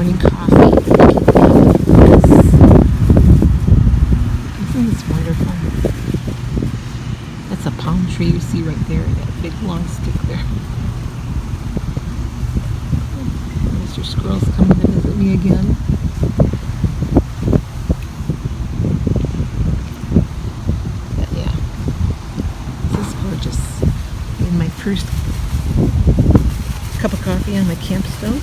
morning coffee. Isn't this wonderful? That's a palm tree you see right there, that big long stick there. Mr. Squirrel's coming to visit me again. But yeah, this is gorgeous. In my first cup of coffee on my camp stove.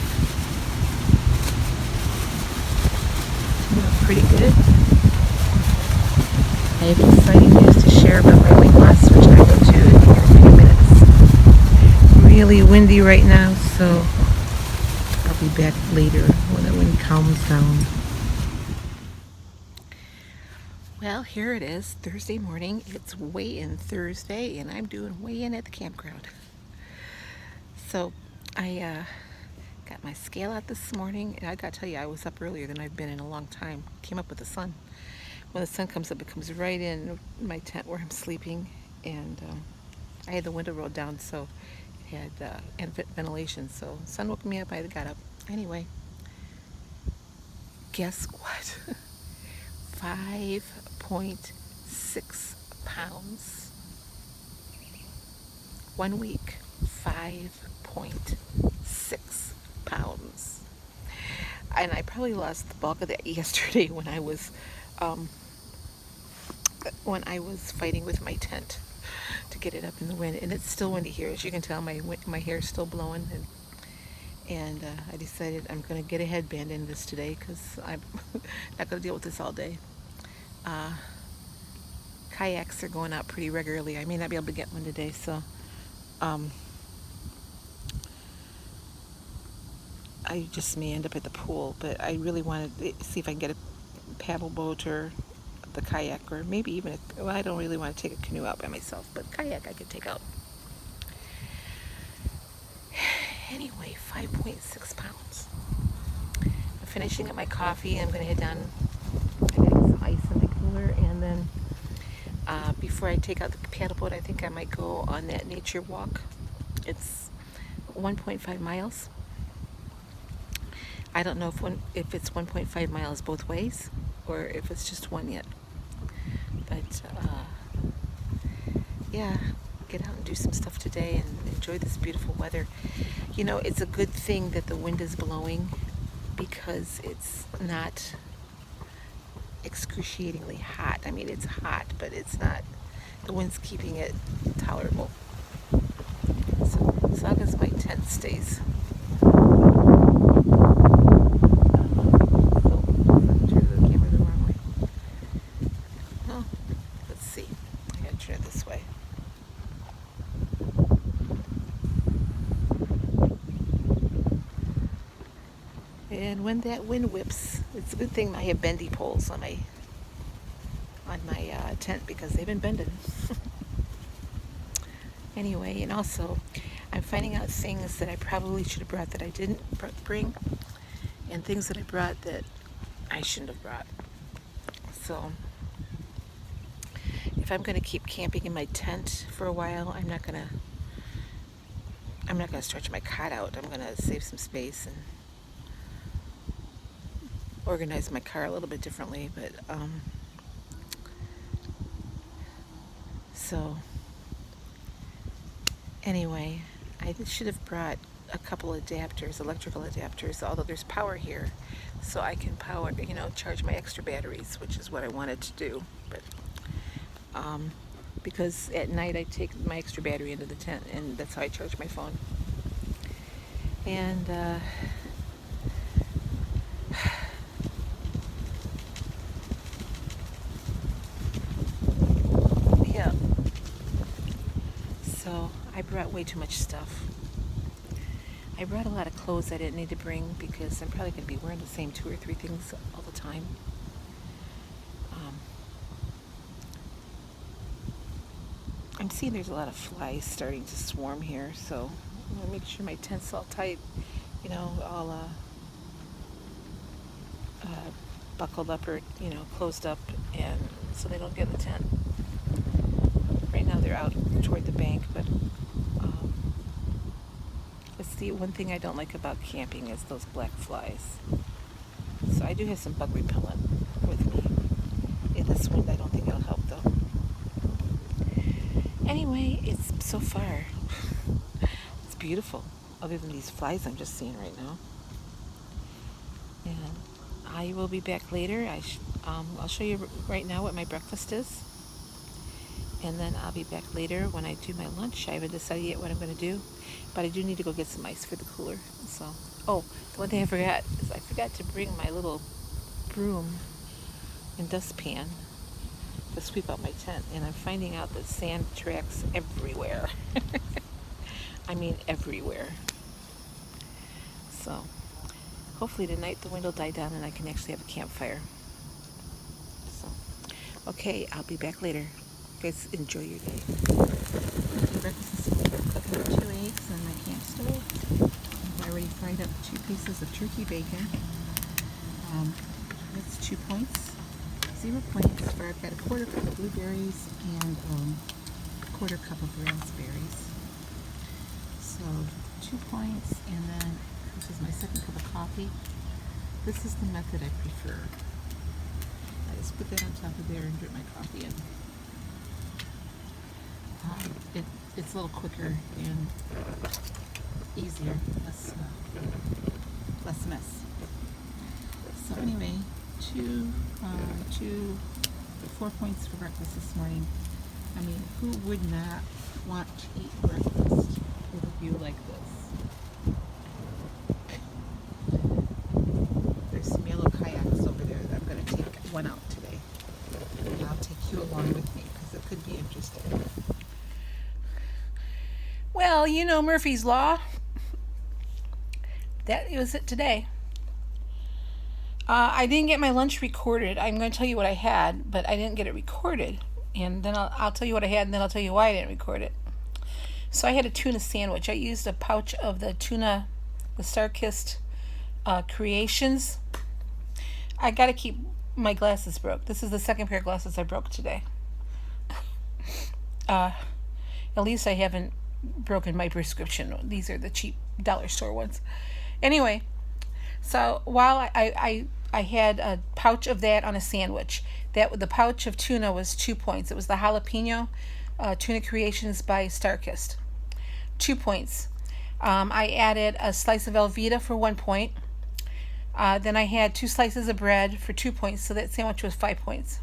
Pretty good. I have exciting news to share about my weight loss, which I go to in a few minutes. Really windy right now, so I'll be back later when the wind calms down. Well, here it is, Thursday morning. It's weigh-in Thursday, and I'm doing weigh-in at the campground. So I got my scale out this morning, and I gotta tell you, I was up earlier than I've been in a long time. Came up with the sun. When the sun comes up, it comes right in my tent where I'm sleeping, and I had the window rolled down, so it had ventilation. So the sun woke me up. I got up. Anyway, guess what? 5.6 pounds. 1 week, 5.6 pounds. And I probably lost the bulk of that yesterday when I was fighting with my tent to get it up in the wind. And it's still windy here, as you can tell. My hair is still blowing, and I decided I'm going to get a headband in this today because I'm not going to deal with this all day. Kayaks are going out pretty regularly. I may not be able to get one today, so I just may end up at the pool, but I really want to see if I can get a paddle boat or the kayak, or maybe even I don't really want to take a canoe out by myself, but kayak I could take out. Anyway, 5.6 pounds. I'm finishing up my coffee. I'm going to head down. I got to get some ice in my cooler, and then before I take out the paddle boat, I think I might go on that nature walk. It's 1.5 miles. I don't know if it's 1.5 miles both ways, or if it's just one yet. But yeah, get out and do some stuff today and enjoy this beautiful weather. You know, it's a good thing that the wind is blowing, because it's not excruciatingly hot. I mean, it's hot, but it's not. The wind's keeping it tolerable. So as long as my tent stays. And when that wind whips, it's a good thing I have bendy poles on my tent, because they've been bending. Anyway, and also I'm finding out things that I probably should have brought that I didn't bring, and things that I brought that I shouldn't have brought. So if I'm going to keep camping in my tent for a while, I'm not going to stretch my cot out. I'm going to save some space and organize my car a little bit differently. But so anyway, I should have brought a couple adapters, electrical adapters, although there's power here, so I can charge my extra batteries, which is what I wanted to do. But because at night I take my extra battery into the tent, and that's how I charge my phone. And yeah, so I brought way too much stuff. I brought a lot of clothes I didn't need to bring, because I'm probably going to be wearing the same 2 or 3 things all the time. I'm seeing there's a lot of flies starting to swarm here, so I'm going to make sure my tent's all tight, all buckled up, or closed up, and so they don't get in the tent. Right now they're out toward the bank, but let's see, one thing I don't like about camping is those black flies. I do have some bug repellent with me. In this wind, I don't think it'll help though. Anyway, it's so far. It's beautiful, other than these flies I'm just seeing right now. And I will be back later. I'll show you right now what my breakfast is. And then I'll be back later when I do my lunch. I haven't decided yet what I'm going to do. But I do need to go get some ice for the cooler. So, oh, the one thing I forgot is I forgot to bring my little broom and dustpan to sweep out my tent. And I'm finding out that sand tracks everywhere. I mean everywhere. So, hopefully tonight the wind will die down and I can actually have a campfire. So, okay, I'll be back later. Guys, enjoy your day. Breakfast this morning. I'm cooking up 2 eggs on my camp stove. I've already fried up 2 pieces of turkey bacon. That's 2 points. 0 points for I've got a 1/4 cup of blueberries and 1/4 cup of raspberries. So 2 points, and then this is my 2nd cup of coffee. This is the method I prefer. I just put that on top of there and drip my coffee in. It's a little quicker and easier, less mess. So anyway, 4 points for breakfast this morning. I mean, who would not want to eat breakfast with a view like this? There's some yellow kayaks over there that I'm going to take one out today. And I'll take you along with me because it could be interesting. Well, you know Murphy's Law. That was it today. I didn't get my lunch recorded. I'm going to tell you what I had, but I didn't get it recorded. And then I'll tell you what I had, and then I'll tell you why I didn't record it. So I had a tuna sandwich. I used a pouch of the tuna, the Star-Kissed Creations. I got to keep my glasses broke. This is the 2nd pair of glasses I broke today. At least I haven't broken my prescription. These are the cheap dollar store ones. Anyway, so while I had a pouch of that on a sandwich, the pouch of tuna was 2 points. It was the jalapeno tuna creations by Star-Kissed. 2 points. I added a slice of Velveeta for 1 point. Then I had 2 slices of bread for 2 points, so that sandwich was 5 points.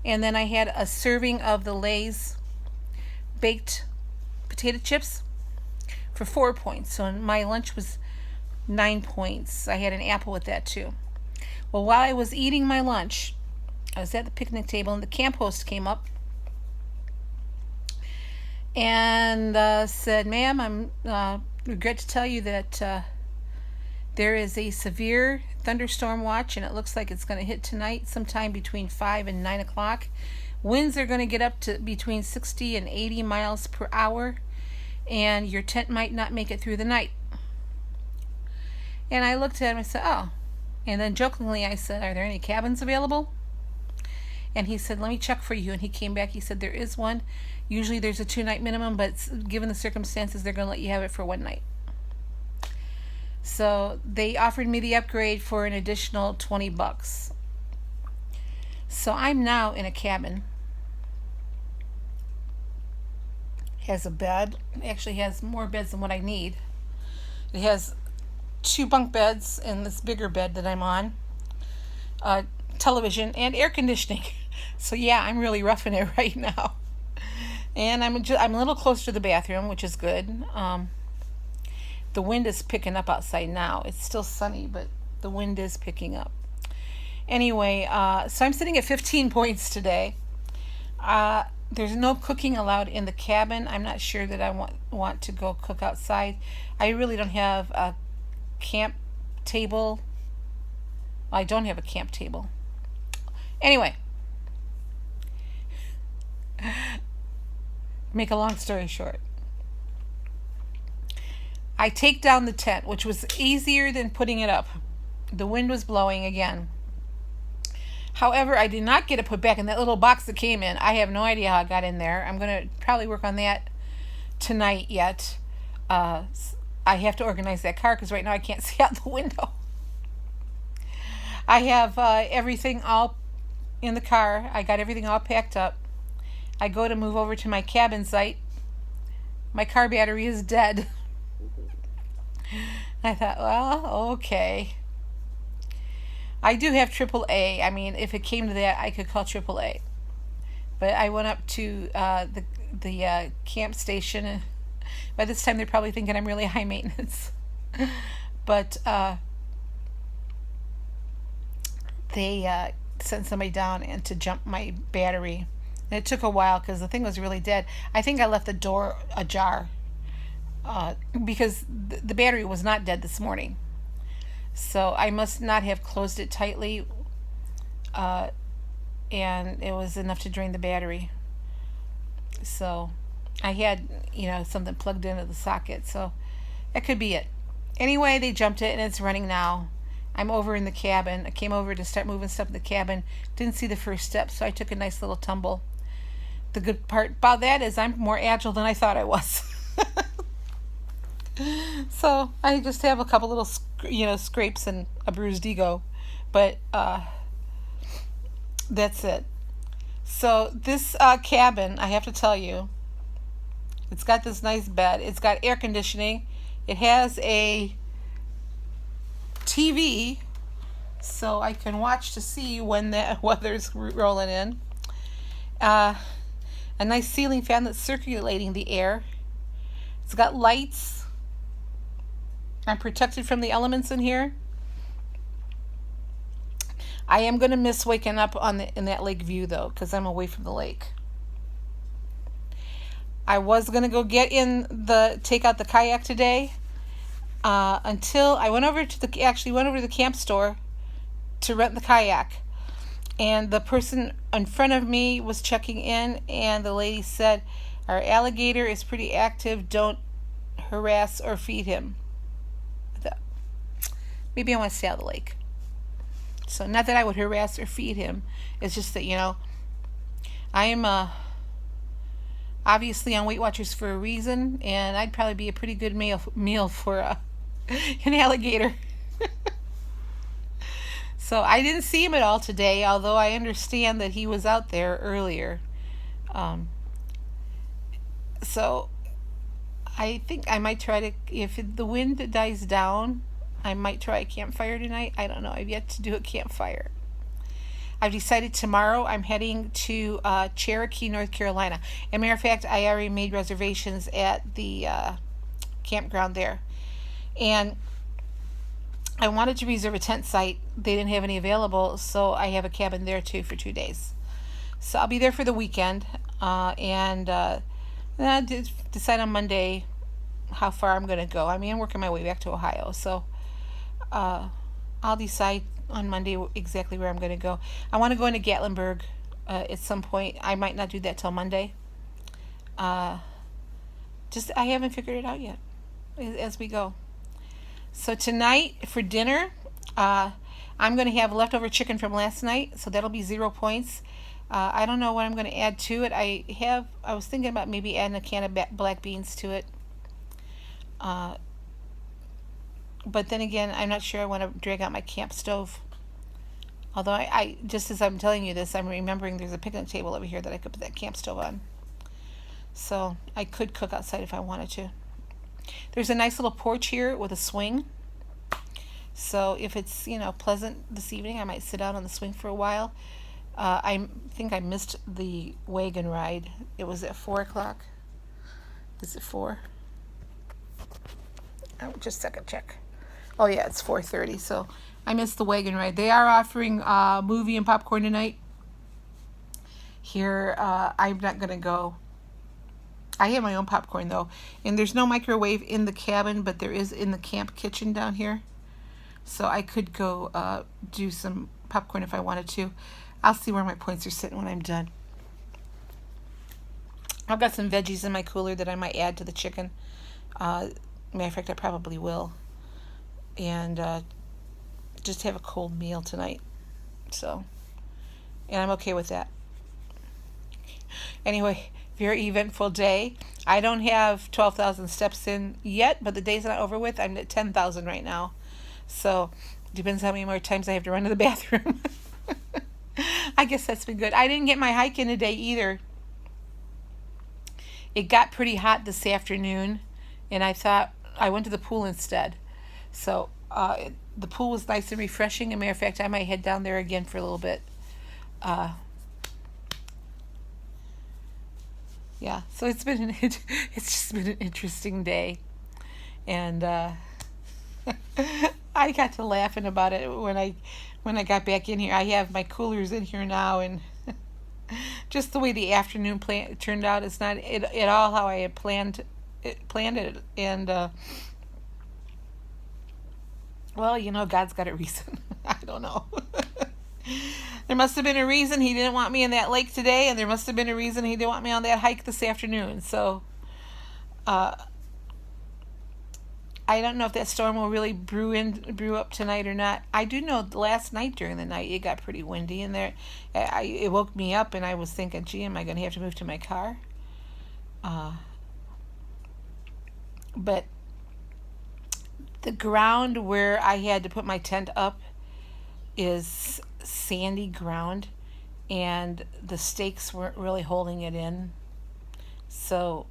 And then I had a serving of the Lay's baked potato chips for 4 points. So my lunch was 9 points. I had an apple with that too. Well, while I was eating my lunch, I was at the picnic table and the camp host came up and said, "Ma'am, I'm regret to tell you that there is a severe thunderstorm watch and it looks like it's going to hit tonight sometime between 5 and 9 o'clock. Winds are going to get up to between 60 and 80 miles per hour, and your tent might not make it through the night." And I looked at him and said, "Oh." And then jokingly I said, "Are there any cabins available?" And he said, "Let me check for you." And he came back, he said, "There is one. Usually there's a 2-night minimum, but given the circumstances, they're going to let you have it for 1 night." So they offered me the upgrade for an additional $20. So I'm now in a cabin. Has a bed. It actually has more beds than what I need. It has 2 bunk beds and this bigger bed that I'm on, television and air conditioning. So yeah, I'm really roughing it right now. And I'm a little closer to the bathroom, which is good. The wind is picking up outside now. It's still sunny, but the wind is picking up. Anyway, so I'm sitting at 15 points today. There's no cooking allowed in the cabin. I'm not sure that I want to go cook outside. I really don't have a camp table. I don't have a camp table. Anyway, make a long story short, I take down the tent, which was easier than putting it up. The wind was blowing again. However, I did not get it put back in that little box that came in. I have no idea how it got in there. I'm going to probably work on that tonight yet. I have to organize that car because right now I can't see out the window. I have everything all in the car. I got everything all packed up. I go to move over to my cabin site. My car battery is dead. I thought, well, okay. I do have AAA. I mean, if it came to that, I could call AAA. But I went up to the camp station. And by this time, they're probably thinking I'm really high maintenance. But they sent somebody down and to jump my battery. And it took a while because the thing was really dead. I think I left the door ajar because the battery was not dead this morning. So I must not have closed it tightly, and it was enough to drain the battery. So I had, something plugged into the socket, so that could be it. Anyway, they jumped it and it's running now. I'm over in the cabin. I came over to start moving stuff in the cabin. Didn't see the first step, so I took a nice little tumble. The good part about that is I'm more agile than I thought I was. So I just have a couple little, scrapes and a bruised ego, but that's it. So this cabin, I have to tell you, it's got this nice bed. It's got air conditioning. It has a TV, so I can watch to see when the weather's rolling in. A nice ceiling fan that's circulating the air. It's got lights. I'm protected from the elements in here. I am going to miss waking up in that lake view though, because I'm away from the lake. I was going to go take out the kayak today, until I went over to the camp store to rent the kayak. And the person in front of me was checking in, and the lady said, "Our alligator is pretty active. Don't harass or feed him." Maybe I want to stay out of the lake. So not that I would harass or feed him. It's just that, I am obviously on Weight Watchers for a reason, and I'd probably be a pretty good meal for an alligator. So I didn't see him at all today, although I understand that he was out there earlier. So I think I might try to, if the wind dies down, I might try a campfire tonight. I don't know. I've yet to do a campfire. I've decided tomorrow I'm heading to Cherokee, North Carolina. As a matter of fact, I already made reservations at the campground there. And I wanted to reserve a tent site. They didn't have any available, so I have a cabin there too for 2 days. So I'll be there for the weekend, and I'll decide on Monday how far I'm going to go. I mean, I'm working my way back to Ohio, so I'll decide on Monday exactly where I'm going to go. I want to go into Gatlinburg at some point. I might not do that till Monday. I haven't figured it out yet as we go. So tonight for dinner, I'm going to have leftover chicken from last night, so that'll be 0 points. I don't know what I'm going to add to it. I was thinking about maybe adding a can of black beans to it. But then again, I'm not sure I want to drag out my camp stove. Although I just as I'm telling you this, I'm remembering there's a picnic table over here that I could put that camp stove on. So I could cook outside if I wanted to. There's a nice little porch here with a swing. So if it's, pleasant this evening, I might sit out on the swing for a while. I think I missed the wagon ride. It was at 4 o'clock. Is it 4? Oh, just a second, check. Oh yeah, it's 4:30, so I missed the wagon ride. They are offering movie and popcorn tonight. Here, I'm not going to go. I have my own popcorn though, and there's no microwave in the cabin, but there is in the camp kitchen down here. So I could go do some popcorn if I wanted to. I'll see where my points are sitting when I'm done. I've got some veggies in my cooler that I might add to the chicken. Matter of fact, I probably will. And just have a cold meal tonight. So, and I'm okay with that. Anyway, very eventful day. I don't have 12,000 steps in yet, but the day's not over with. I'm at 10,000 right now. So Depends how many more times I have to run to the bathroom. I guess that's been good. I didn't get my hike in today either. It got pretty hot this afternoon, and I thought I went to the pool instead. So the pool was nice and refreshing. As a matter of fact, I might head down there again for a little bit. Yeah, so it's just been an interesting day, and I got to laughing about it when I got back in here. I have my coolers in here now, and just the way the afternoon plan turned out, it's not at all how I had planned it, and well, God's got a reason. I don't know. There must have been a reason he didn't want me in that lake today, and there must have been a reason he didn't want me on that hike this afternoon. So, I don't know if that storm will really brew up tonight or not. I do know last night during the night it got pretty windy in there. It woke me up, and I was thinking, gee, am I going to have to move to my car? But the ground where I had to put my tent up is sandy ground, and the stakes weren't really holding it in. So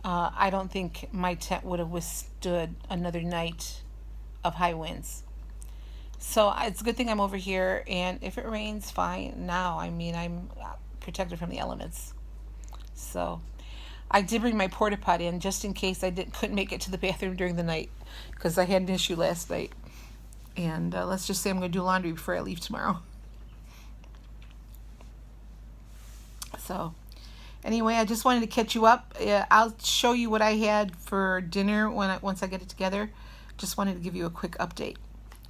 I don't think my tent would have withstood another night of high winds. So it's a good thing I'm over here, and if it rains, fine. Now, I mean, I'm protected from the elements. So I did bring my porta potty in just in case I couldn't make it to the bathroom during the night, because I had an issue last night. And let's just say I'm going to do laundry before I leave tomorrow. So anyway, I just wanted to catch you up. I'll show you what I had for dinner once I get it together. Just wanted to give you a quick update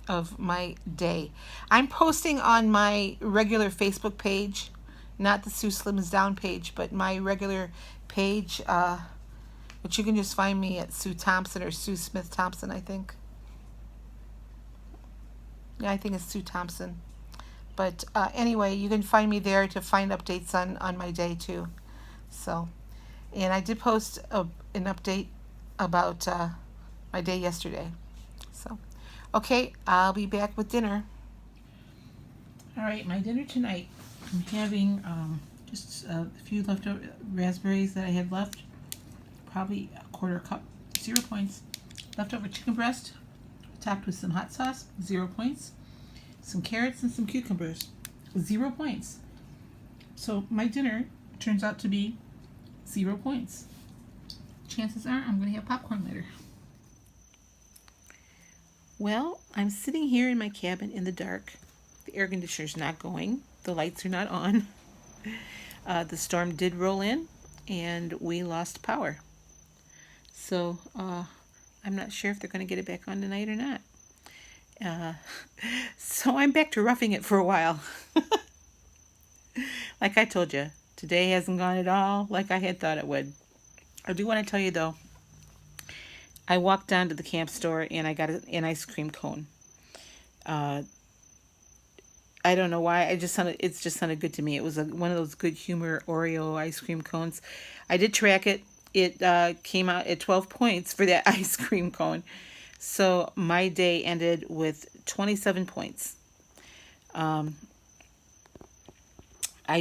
of my day. I'm posting on my regular Facebook page, not the Sue Slims Down page, but my regular page, which you can just find me at Sue Thompson or Sue Smith Thompson, I think. Yeah, I think it's Sue Thompson. But anyway, you can find me there to find updates on my day too. So, and I did post an update about my day yesterday. So, okay, I'll be back with dinner. All right, my dinner tonight, I'm having just a few leftover raspberries that I had left, probably a quarter cup, 0 points. Leftover chicken breast, topped with some hot sauce, 0 points. Some carrots and some cucumbers, 0 points. So my dinner turns out to be 0 points. Chances are I'm going to have popcorn later. Well, I'm sitting here in my cabin in the dark. The air conditioner's not going. The lights are not on. The storm did roll in, and we lost power. So I'm not sure if they're going to get it back on tonight or not. So I'm back to roughing it for a while. Like I told you, today hasn't gone at all like I had thought it would. I do want to tell you though, I walked down to the camp store and I got an ice cream cone. I don't know why. It just sounded good to me. It was one of those Good Humor Oreo ice cream cones. I did track it. It came out at 12 points for that ice cream cone. So my day ended with 27 points. I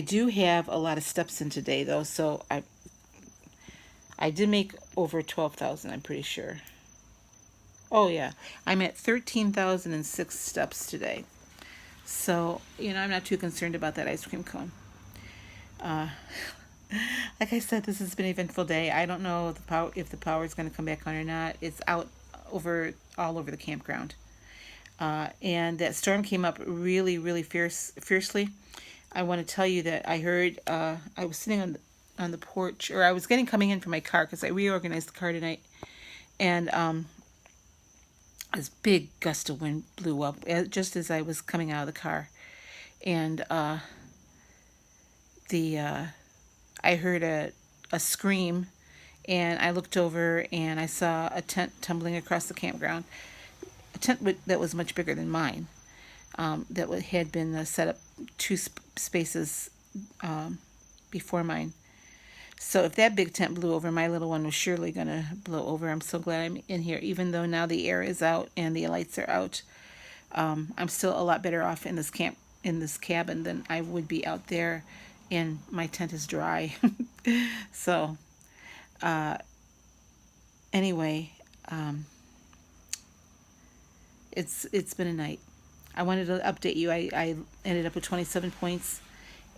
do have a lot of steps in today though, so I did make over 12,000, I'm pretty sure. Oh yeah, I'm at 13,006 steps today. So, I'm not too concerned about that ice cream cone. Like I said, this has been an eventful day. I don't know if the power is going to come back on or not. It's out all over the campground. And that storm came up really, really fiercely. I want to tell you that I heard, I was sitting on the porch, or I was coming in from my car because I reorganized the car tonight. And this big gust of wind blew up just as I was coming out of the car. And I heard a scream, and I looked over and I saw a tent tumbling across the campground. A tent that was much bigger than mine, that had been set up two spaces before mine. So if that big tent blew over, my little one was surely going to blow over. I'm so glad I'm in here, even though now the air is out and the lights are out. I'm still a lot better off in this cabin than I would be out there, and my tent is dry. So anyway, um, it's been a night. I wanted to update you. I ended up with 27 points,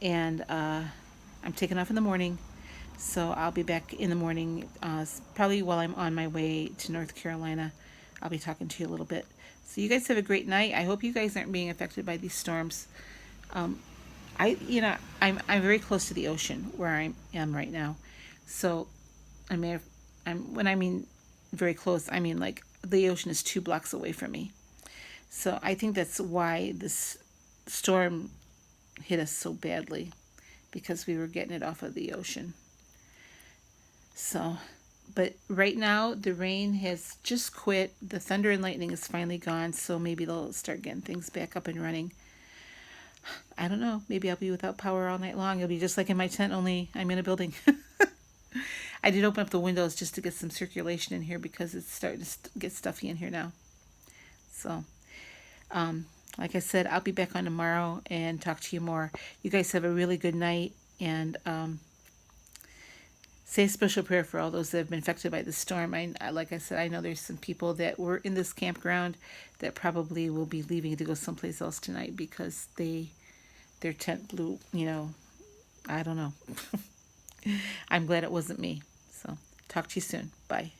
and I'm taking off in the morning. So I'll be back in the morning, probably while I'm on my way to North Carolina. I'll be talking to you a little bit. So you guys have a great night. I hope you guys aren't being affected by these storms. Um, I'm very close to the ocean where I am right now. So I may have, when I mean very close, I mean like the ocean is 2 blocks away from me. So I think that's why this storm hit us so badly, because we were getting it off of the ocean. So, but right now the rain has just quit. The thunder and lightning is finally gone. So maybe they'll start getting things back up and running. I don't know. Maybe I'll be without power all night long. It'll be just like in my tent, only I'm in a building. I did open up the windows just to get some circulation in here because it's starting to get stuffy in here now. So, like I said, I'll be back on tomorrow and talk to you more. You guys have a really good night, and say a special prayer for all those that have been affected by the storm. Like I said, I know there's some people that were in this campground that probably will be leaving to go someplace else tonight because their tent blew, I don't know. I'm glad it wasn't me. So talk to you soon. Bye.